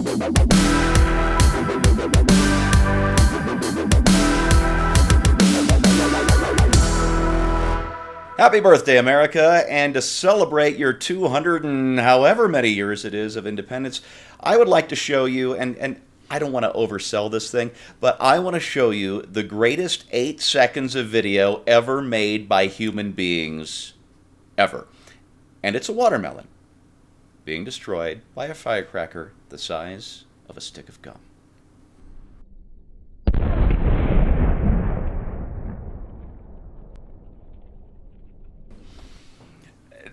Happy birthday, America, and to celebrate your 200 and however many years it is of independence, I would like to show you, and I don't want to oversell this thing, but I want to show you the greatest 8 seconds of video ever made by human beings, ever. And it's a watermelon being destroyed by a firecracker the size of a stick of gum.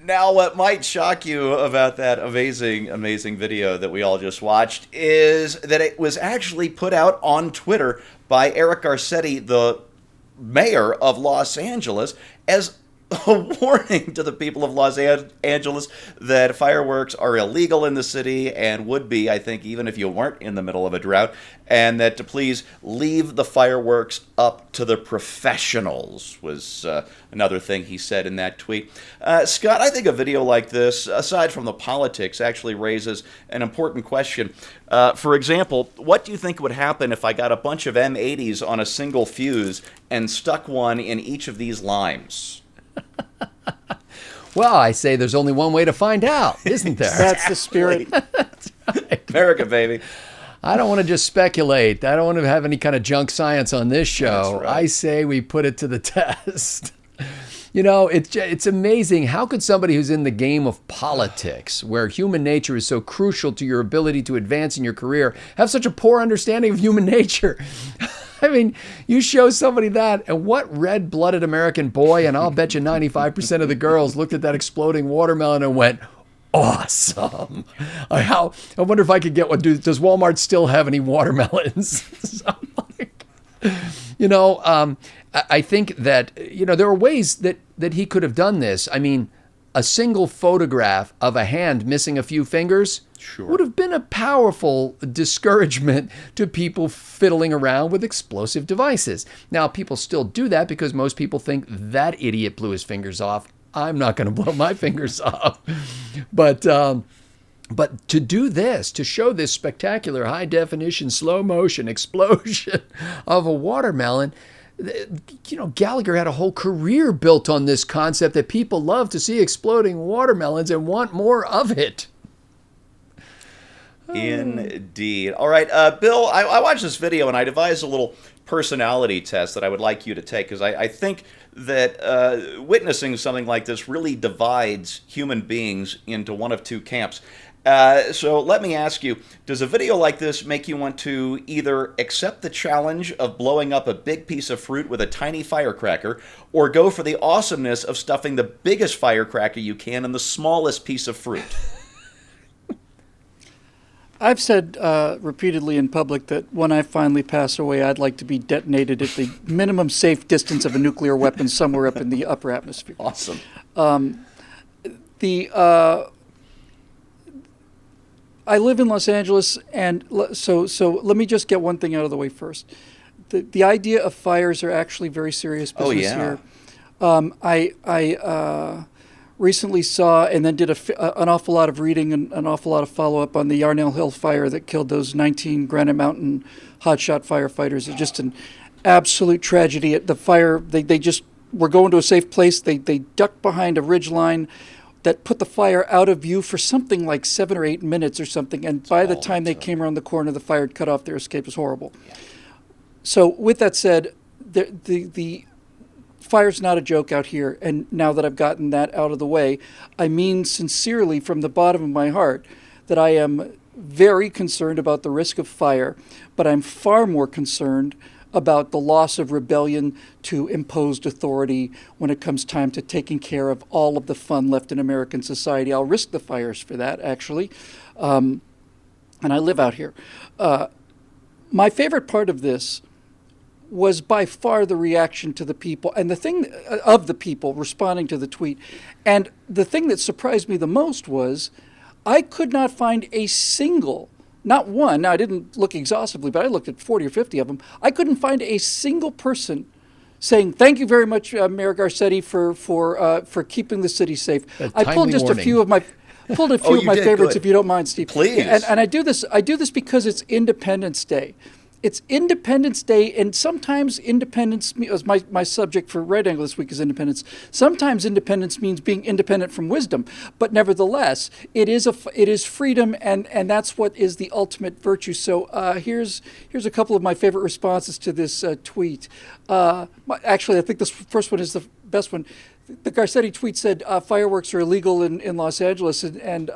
Now, what might shock you about that amazing, amazing video that we all just watched is that it was actually put out on Twitter by Eric Garcetti, the mayor of Los Angeles, as a warning to the people of Los Angeles that fireworks are illegal in the city and would be, I think, even if you weren't in the middle of a drought, and that to please leave the fireworks up to the professionals was another thing he said in that tweet. Scott, I think a video like this, aside from the politics, actually raises an important question. For example, what do you think would happen if I got a bunch of M80s on a single fuse and stuck one in each of these limes? Well, I say there's only one way to find out, isn't there? That's the spirit. That's right. America, baby. I don't want to just speculate. I don't want to have any kind of junk science on this show. That's right. I say we put it to the test. You know, it's amazing. How could somebody who's in the game of politics, where human nature is so crucial to your ability to advance in your career, have such a poor understanding of human nature? I mean, you show somebody that, and what red-blooded American boy, and I'll bet you 95% of the girls looked at that exploding watermelon and went, awesome. I wonder if I could get one. Does Walmart still have any watermelons? You know, I think that, you know, there are ways that he could have done this. I mean, a single photograph of a hand missing a few fingers would have been a powerful discouragement to people fiddling around with explosive devices. Now, people still do that because most people think that idiot blew his fingers off. I'm not going to blow my fingers off. But to do this, to show this spectacular high-definition, slow-motion explosion of a watermelon, you know, Gallagher had a whole career built on this concept that people love to see exploding watermelons and want more of it. Indeed. All right, Bill, I watched this video and I devised a little personality test that I would like you to take, because I think that witnessing something like this really divides human beings into one of two camps. So let me ask you, does a video like this make you want to either accept the challenge of blowing up a big piece of fruit with a tiny firecracker, or go for the awesomeness of stuffing the biggest firecracker you can in the smallest piece of fruit? I've said repeatedly in public that when I finally pass away, I'd like to be detonated at the minimum safe distance of a nuclear weapon somewhere up in the upper atmosphere. Awesome. I live in Los Angeles, and so let me just get one thing out of the way first. The idea of fires are actually very serious business here. I recently saw and then did an awful lot of reading and an awful lot of follow-up on the Yarnell Hill fire that killed those 19 Granite Mountain hotshot firefighters. It's just an absolute tragedy. The fire, they just were going to a safe place. They ducked behind a ridge line that put the fire out of view for something like 7 or 8 minutes or something. And by the time they came around the corner, the fire had cut off. Their escape was horrible. Yeah. So with that said, the fire's not a joke out here. And now that I've gotten that out of the way, I mean sincerely from the bottom of my heart that I am very concerned about the risk of fire, but I'm far more concerned about the loss of rebellion to imposed authority when it comes time to taking care of all of the fun left in American society. I'll risk the fires for that, actually. And I live out here. My favorite part of this was by far the reaction to the people and the thing of the people responding to the tweet. And the thing that surprised me the most was I could not find a single, not one, now I didn't look exhaustively, but I looked at 40 or 50 of them. I couldn't find a single person saying, thank you very much, Mayor Garcetti, for keeping the city safe. I pulled just a few of my pulled a few of my favorites, good. if you don't mind, Steve. Please. Yeah, and I do this because it's Independence Day. It's Independence Day, and sometimes independence, as my subject for Right Angle this week is independence. Sometimes independence means being independent from wisdom, but nevertheless, it is freedom, and that's what is the ultimate virtue. So here's a couple of my favorite responses to this tweet. Actually, I think this first one is the best one. The Garcetti tweet said fireworks are illegal in Los Angeles, and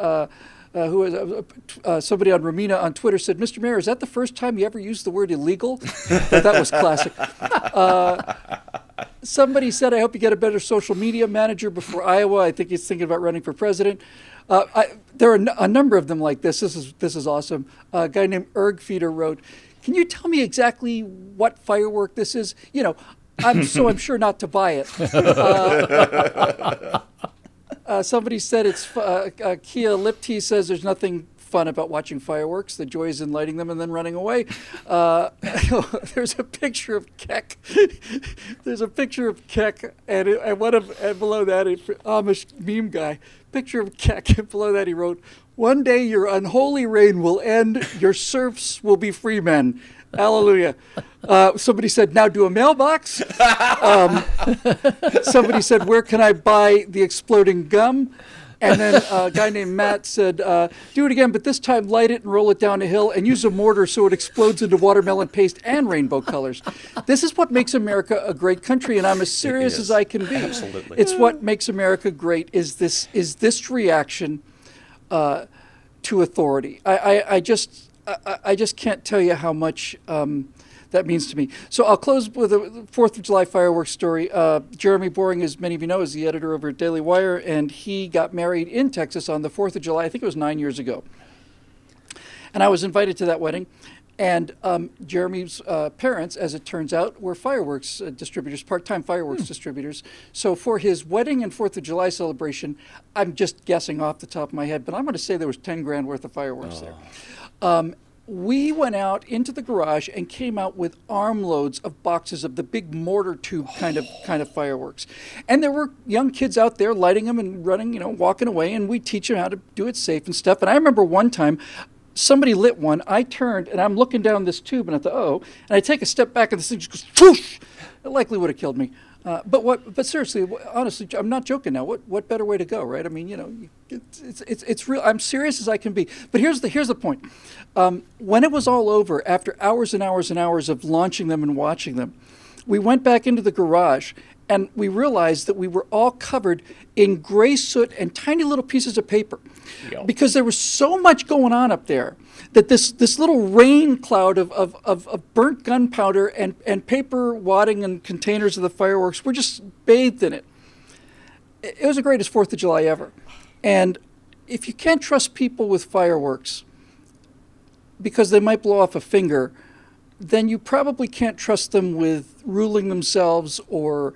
somebody on Romina on Twitter said, "Mr. Mayor, is that the first time you ever used the word illegal?" That was classic. Somebody said, "I hope you get a better social media manager before Iowa." I think he's thinking about running for president. There are a number of them like this. This is awesome. A guy named Ergfeeder wrote, "Can you tell me exactly what firework this is? I'm sure not to buy it." Somebody said it's Kia Lipti says there's nothing fun about watching fireworks. The joy is in lighting them and then running away. There's a picture of Keck. And below that, Amish meme guy. Picture of Keck. And below that, he wrote, "One day your unholy reign will end. Your serfs will be free men. Hallelujah." Somebody said, "Now do a mailbox." Somebody said, "Where can I buy the exploding gum?" And then a guy named Matt said, "Do it again, but this time light it and roll it down a hill and use a mortar so it explodes into watermelon paste and rainbow colors." This is what makes America a great country, and I'm as serious as I can be. Absolutely. It's what makes America great is this reaction to authority. I just can't tell you how much that means to me. So I'll close with a 4th of July fireworks story. Jeremy Boring, as many of you know, is the editor over at Daily Wire, and he got married in Texas on the 4th of July. I think it was 9 years ago. And I was invited to that wedding. And Jeremy's parents, as it turns out, were fireworks distributors, part-time fireworks distributors. So for his wedding and 4th of July celebration, I'm just guessing off the top of my head, but I'm going to say there was 10 grand worth of fireworks there. We went out into the garage and came out with armloads of boxes of the big mortar tube kind of fireworks. And there were young kids out there lighting them and running, walking away, and we teach them how to do it safe and stuff. And I remember one time somebody lit one. I turned and I'm looking down this tube and I thought, and I take a step back and this thing just goes whoosh. It likely would have killed me. But seriously, honestly, I'm not joking now. What better way to go, right? I mean, it's real. I'm serious as I can be. But here's the point. When it was all over, after hours and hours and hours of launching them and watching them, we went back into the garage and we realized that we were all covered in gray soot and tiny little pieces of paper. Yep. Because there was so much going on up there that this little rain cloud of burnt gunpowder and paper wadding and containers of the fireworks were just bathed in it. It was the greatest 4th of July ever. And if you can't trust people with fireworks because they might blow off a finger, then you probably can't trust them with ruling themselves or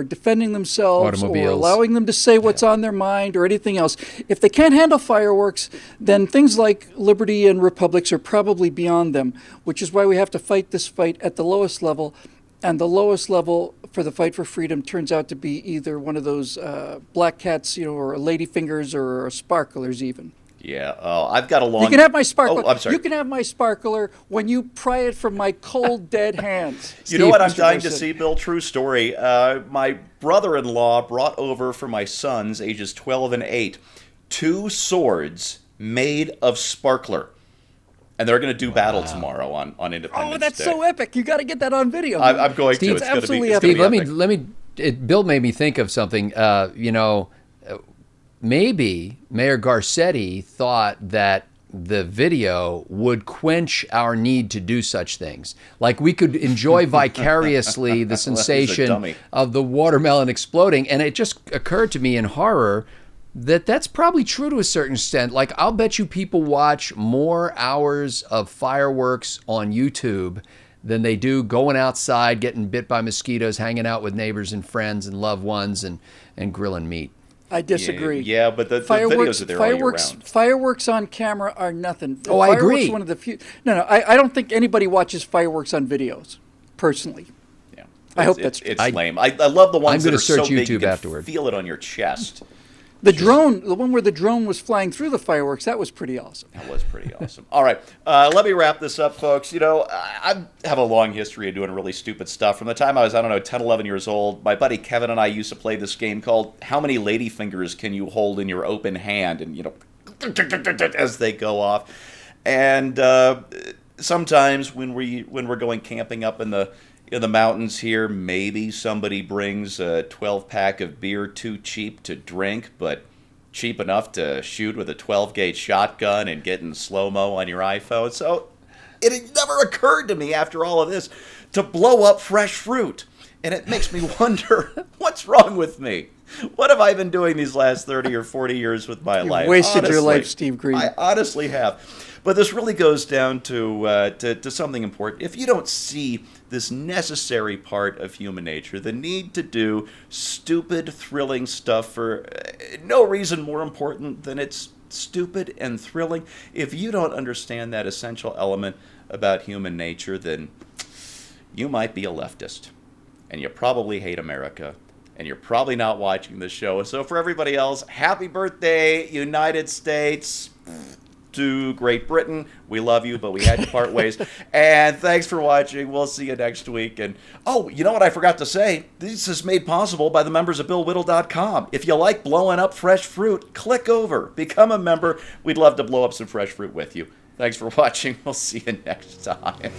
defending themselves or allowing them to say what's on their mind or anything else. If they can't handle fireworks, then things like liberty and republics are probably beyond them, which is why we have to fight this fight at the lowest level. And the lowest level for the fight for freedom turns out to be either one of those black cats, or lady fingers or sparklers even. Yeah. Oh, I've got a long... You can have my sparkler. Oh, I'm sorry. You can have my sparkler when you pry it from my cold, dead hands. You know what I'm dying to see, Bill? True story. My brother-in-law brought over for my sons, ages 12 and 8, 2 swords made of sparkler. And they're going to do battle tomorrow on Independence Day. Oh, that's so epic. You got to get that on video. I'm going Steve, to. It's absolutely going to be epic. Steve, let me. Bill made me think of something. Maybe Mayor Garcetti thought that the video would quench our need to do such things. Like we could enjoy vicariously the sensation of the watermelon exploding. And it just occurred to me in horror that that's probably true to a certain extent. Like I'll bet you people watch more hours of fireworks on YouTube than they do going outside, getting bit by mosquitoes, hanging out with neighbors and friends and loved ones and grilling meat. I disagree. Yeah, but the videos are there all year round. Fireworks on camera are nothing. Oh, I agree. One of the few. No, I don't think anybody watches fireworks on videos, personally. Yeah, I hope that's true. It's lame. I love the ones that are so YouTube big you can afterward. feel it on your chest. The drone, the one where the drone was flying through the fireworks, that was pretty awesome. That was pretty awesome. All right, let me wrap this up, folks. You know, I have a long history of doing really stupid stuff. From the time I was, 10, 11 years old, my buddy Kevin and I used to play this game called How Many Lady Fingers Can You Hold in Your Open Hand? And, as they go off. And sometimes when we're going camping up in the mountains here, maybe somebody brings a 12-pack of beer too cheap to drink, but cheap enough to shoot with a 12-gauge shotgun and get in slow-mo on your iPhone. So it had never occurred to me after all of this to blow up fresh fruit. And it makes me wonder, what's wrong with me? What have I been doing these last 30 or 40 years with my life? You wasted your life, Steve Green. I honestly have. But this really goes down to something important. If you don't see this necessary part of human nature, the need to do stupid, thrilling stuff for no reason more important than it's stupid and thrilling, if you don't understand that essential element about human nature, then you might be a leftist. And you probably hate America. And you're probably not watching this show. So for everybody else, happy birthday, United States, to Great Britain. We love you, but we had to part ways. And thanks for watching. We'll see you next week. And, oh, you know what I forgot to say? This is made possible by the members of BillWhittle.com. If you like blowing up fresh fruit, click over. Become a member. We'd love to blow up some fresh fruit with you. Thanks for watching. We'll see you next time.